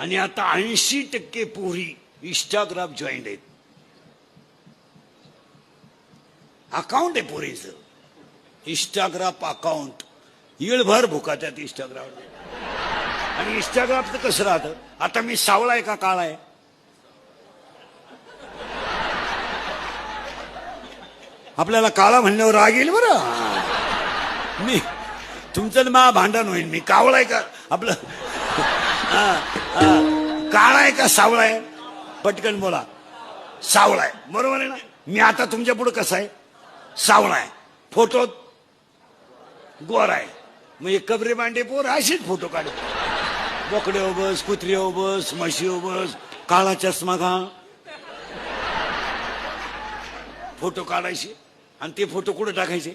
आणि आता 80% पोरी इंस्टाग्राम जॉईंट आहेत. अकाउंट आहे पोरीचं, इंस्टाग्राम अकाउंट. येळभर भुका त्यात इंस्टाग्राम. आणि इंस्टाग्रामचं कसं राहतं, आता मी सावळा आहे का काळा आहे? आपल्याला काळा म्हणल्यावर राग येईल बरं. मी तुमचं मा भांडण होईल. मी कावळा आहे का आपलं काळा आहे का सावळा आहे? पटकन बोला. सावळा आहे, बरोबर आहे ना. मी आता तुमच्या पुढे कसा आहे? सावळा आहे. फोटो गोरा आहे. मग कबरे मांडे पोर असेच फोटो काढ. बोकडे बस, कुत्रे बस, म्हशी बस, काळा चष्मा घाल, फोटो काढायचे. आणि ते फोटो कुठे टाकायचे?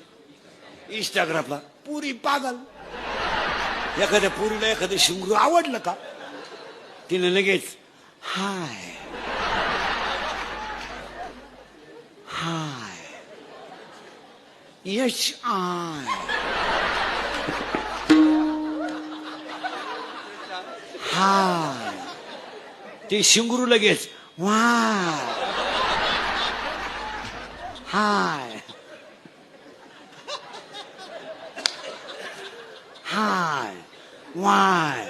इंस्टाग्रामला. पुरी पागल. एखाद्या पुरीला एखादं शिंगरू आवडलं का, तिने लगेच हाय हाय यश आय हाय. ते शिंगरू लगेच वाय हाय हाय वाय